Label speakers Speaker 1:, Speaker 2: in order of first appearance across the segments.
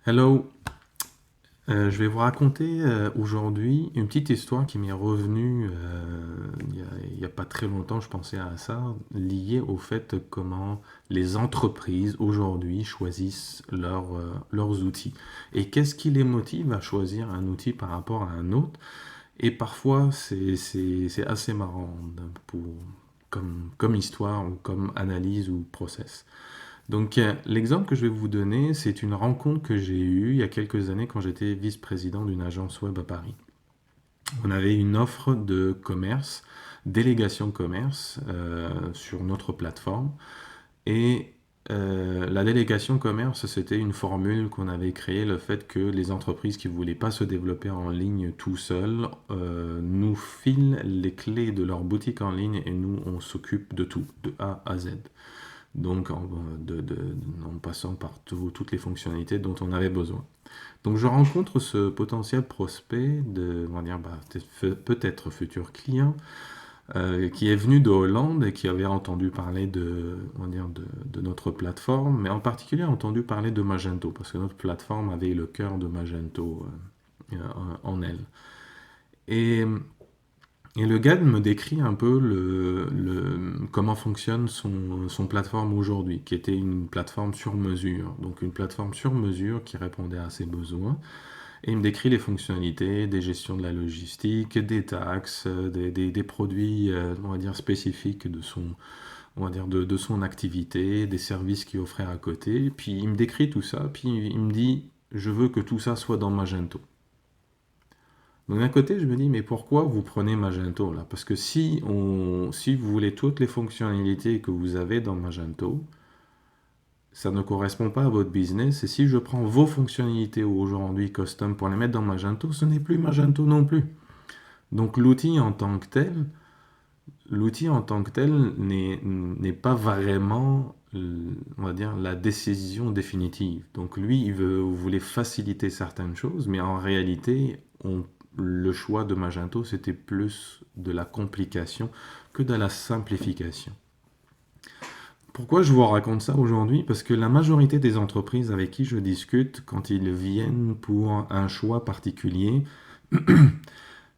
Speaker 1: Hello. Je vais vous raconter aujourd'hui une petite histoire qui m'est revenue il y a pas très longtemps. Je pensais à ça, liée au fait comment les entreprises aujourd'hui choisissent leurs outils. Et qu'est-ce qui les motive à choisir un outil par rapport à un autre. Et parfois, c'est assez marrant comme histoire ou comme analyse ou process. Donc, l'exemple que je vais vous donner, c'est une rencontre que j'ai eue il y a quelques années quand j'étais vice-président d'une agence web à Paris. On avait une offre de commerce, délégation commerce, sur notre plateforme. Et la délégation commerce, c'était une formule qu'on avait créée, le fait que les entreprises qui ne voulaient pas se développer en ligne tout seuls nous filent les clés de leur boutique en ligne et nous, on s'occupe de tout, de A à Z. Donc en passant par toutes les fonctionnalités dont on avait besoin. Donc je rencontre ce potentiel prospect on va dire, peut-être futur client, qui est venu de Hollande et qui avait entendu parler on va dire, de notre plateforme, mais en particulier entendu parler de Magento, parce que notre plateforme avait le cœur de Magento en elle. Et et le gars me décrit un peu comment fonctionne son plateforme aujourd'hui, qui était une plateforme sur mesure. Donc une plateforme sur mesure qui répondait à ses besoins. Et il me décrit les fonctionnalités, des gestions de la logistique, des taxes, des produits, on va dire, spécifiques on va dire, de son activité, des services qu'il offrait à côté. Puis il me décrit tout ça, puis il me dit, je veux que tout ça soit dans Magento. Donc d'un côté, je me dis, mais pourquoi vous prenez Magento là? Parce que si vous voulez toutes les fonctionnalités que vous avez dans Magento, ça ne correspond pas à votre business. Et si je prends vos fonctionnalités aujourd'hui custom pour les mettre dans Magento, ce n'est plus Magento non plus. Donc l'outil en tant que tel n'est pas vraiment, on va dire, la décision définitive. Donc lui, vous voulez faciliter certaines choses, mais en réalité, le choix de Magento, c'était plus de la complication que de la simplification. Pourquoi je vous raconte ça aujourd'hui? Parce que la majorité des entreprises avec qui je discute, quand ils viennent pour un choix particulier,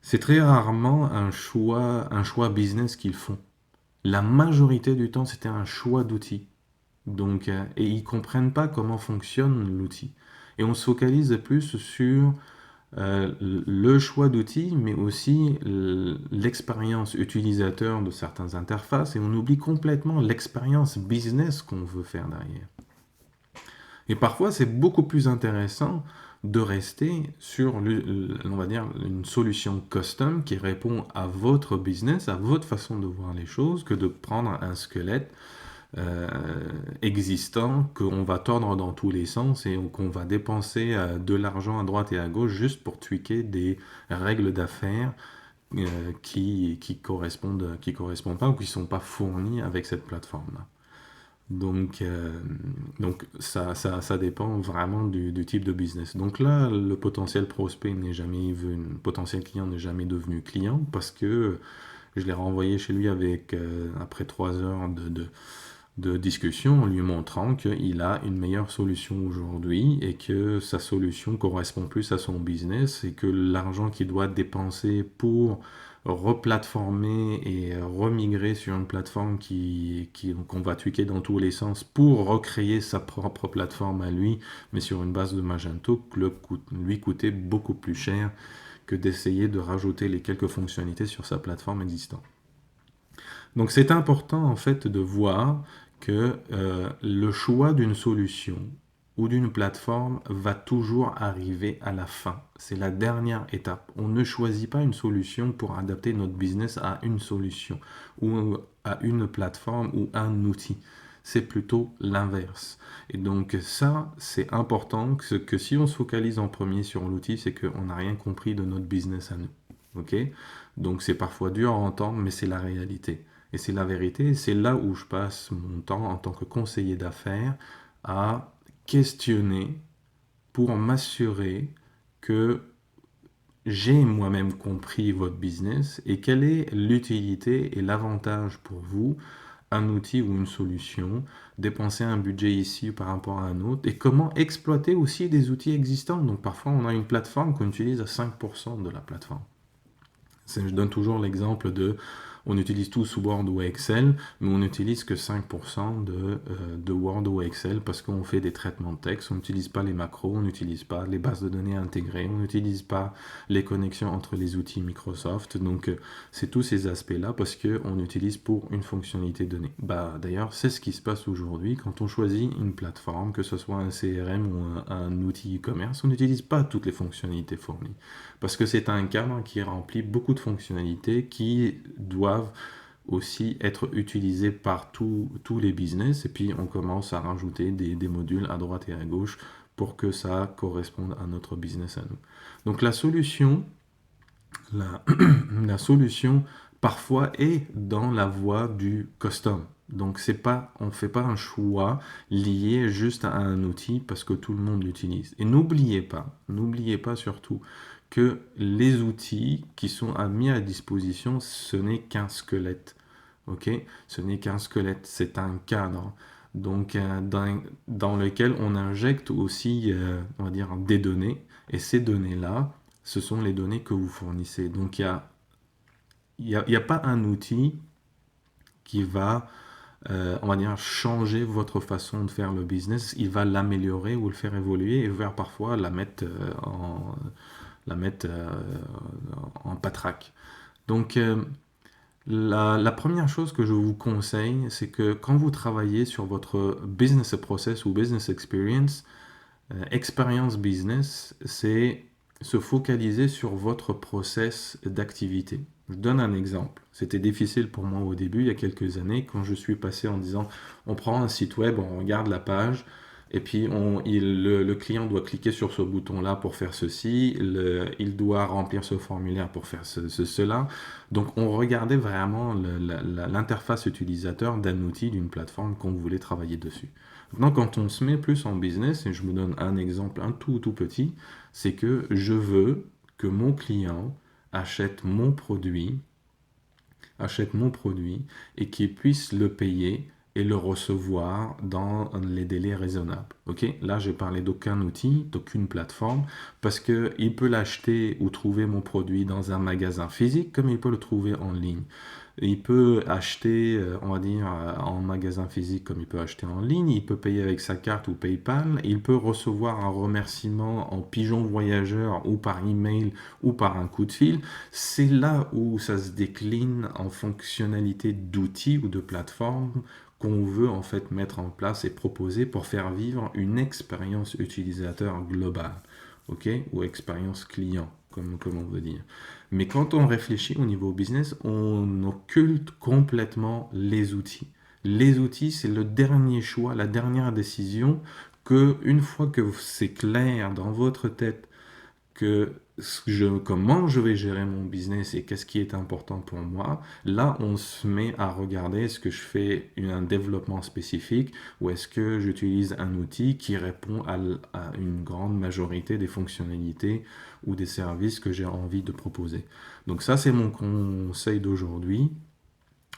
Speaker 1: c'est très rarement un choix business qu'ils font. La majorité du temps, c'était un choix d'outil. Donc, et ils comprennent pas comment fonctionne l'outil. Et on se focalise plus sur le choix d'outils, mais aussi l'expérience utilisateur de certaines interfaces, et on oublie complètement l'expérience business qu'on veut faire derrière. Et parfois, c'est beaucoup plus intéressant de rester sur, on va dire, une solution custom qui répond à votre business, à votre façon de voir les choses, que de prendre un squelette euh, existant qu'on va tordre dans tous les sens et qu'on va dépenser de l'argent à droite et à gauche juste pour tweaker des règles d'affaires qui correspondent pas ou qui sont pas fournies avec cette plateforme-là. Donc, ça dépend vraiment du type de business. Donc là, le potentiel prospect n'est jamais venu, le potentiel client n'est jamais devenu client parce que je l'ai renvoyé chez lui après 3 heures de discussion en lui montrant qu'il a une meilleure solution aujourd'hui et que sa solution correspond plus à son business et que l'argent qu'il doit dépenser pour replatformer et remigrer sur une plateforme qu'on va tweaker dans tous les sens pour recréer sa propre plateforme à lui, mais sur une base de Magento, lui coûtait beaucoup plus cher que d'essayer de rajouter les quelques fonctionnalités sur sa plateforme existante. Donc c'est important en fait de voir que le choix d'une solution ou d'une plateforme va toujours arriver à la fin. C'est la dernière étape. On ne choisit pas une solution pour adapter notre business à une solution ou à une plateforme ou un outil. C'est plutôt l'inverse. Et donc ça, c'est important que si on se focalise en premier sur l'outil, c'est qu'on n'a rien compris de notre business à nous. Ok? Donc c'est parfois dur à entendre, mais c'est la réalité. Et c'est la vérité, c'est là où je passe mon temps en tant que conseiller d'affaires à questionner pour m'assurer que j'ai moi-même compris votre business et quelle est l'utilité et l'avantage pour vous un outil ou une solution, dépenser un budget ici par rapport à un autre, et comment exploiter aussi des outils existants. Donc parfois on a une plateforme qu'on utilise à 5% de la plateforme. Je donne toujours l'exemple de, on utilise tous Word ou Excel, mais on n'utilise que 5% de Word ou Excel parce qu'on fait des traitements de texte, on n'utilise pas les macros, on n'utilise pas les bases de données intégrées, on n'utilise pas les connexions entre les outils Microsoft. Donc c'est tous ces aspects-là parce qu'on utilise pour une fonctionnalité donnée. Bah, d'ailleurs, c'est ce qui se passe aujourd'hui quand on choisit une plateforme, que ce soit un CRM ou un outil e-commerce, on n'utilise pas toutes les fonctionnalités fournies parce que c'est un cadre qui remplit beaucoup de fonctionnalités qui doivent aussi être utilisées par tous les business, et puis on commence à rajouter des modules à droite et à gauche pour que ça corresponde à notre business à nous. Donc la solution, la, la solution parfois est dans la voie du custom. Donc c'est pas, on ne fait pas un choix lié juste à un outil parce que tout le monde l'utilise. Et n'oubliez pas surtout que les outils qui sont mis à disposition, ce n'est qu'un squelette. Ok? Ce n'est qu'un squelette, c'est un cadre. Donc dans lequel on injecte aussi, on va dire, des données. Et ces données-là, ce sont les données que vous fournissez. Donc il y a pas un outil qui va, on va dire, changer votre façon de faire le business. Il va l'améliorer ou le faire évoluer et vers parfois la mettre en patraque. Donc la première chose que je vous conseille, c'est que quand vous travaillez sur votre business process ou business experience, expérience business, c'est se focaliser sur votre process d'activité. Je donne un exemple. C'était difficile pour moi au début, il y a quelques années, quand je suis passé en disant, on prend un site web, on regarde la page, et puis le client doit cliquer sur ce bouton-là pour faire ceci, il doit remplir ce formulaire pour faire cela. Donc on regardait vraiment l'interface utilisateur d'un outil, d'une plateforme qu'on voulait travailler dessus. Maintenant, quand on se met plus en business, et je vous donne un exemple, un tout petit, c'est que je veux que mon client achète mon produit et qu'il puisse le payer et le recevoir dans les délais raisonnables. Ok? Là, j'ai parlé d'aucun outil, d'aucune plateforme, parce qu'il peut l'acheter ou trouver mon produit dans un magasin physique, comme il peut le trouver en ligne. Il peut acheter, on va dire, en magasin physique comme il peut acheter en ligne. Il peut payer avec sa carte ou PayPal. Il peut recevoir un remerciement en pigeon voyageur ou par email ou par un coup de fil. C'est là où ça se décline en fonctionnalité d'outils ou de plateformes qu'on veut en fait mettre en place et proposer pour faire vivre une expérience utilisateur globale, ok, ou expérience client, comme on veut dire. Mais quand on réfléchit au niveau business, on occulte complètement les outils. Les outils, c'est le dernier choix, la dernière décision que, une fois que c'est clair dans votre tête que comment je vais gérer mon business et qu'est-ce qui est important pour moi, là on se met à regarder est-ce que je fais un développement spécifique ou est-ce que j'utilise un outil qui répond à une grande majorité des fonctionnalités ou des services que j'ai envie de proposer. Donc ça c'est mon conseil d'aujourd'hui.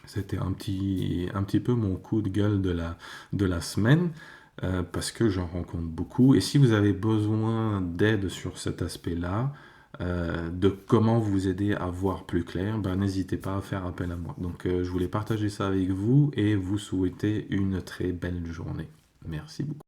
Speaker 1: C'était un petit peu mon coup de gueule de la semaine. Parce que j'en rencontre beaucoup. Et si vous avez besoin d'aide sur cet aspect-là, de comment vous aider à voir plus clair, ben, n'hésitez pas à faire appel à moi. Donc je voulais partager ça avec vous et vous souhaiter une très belle journée. Merci beaucoup.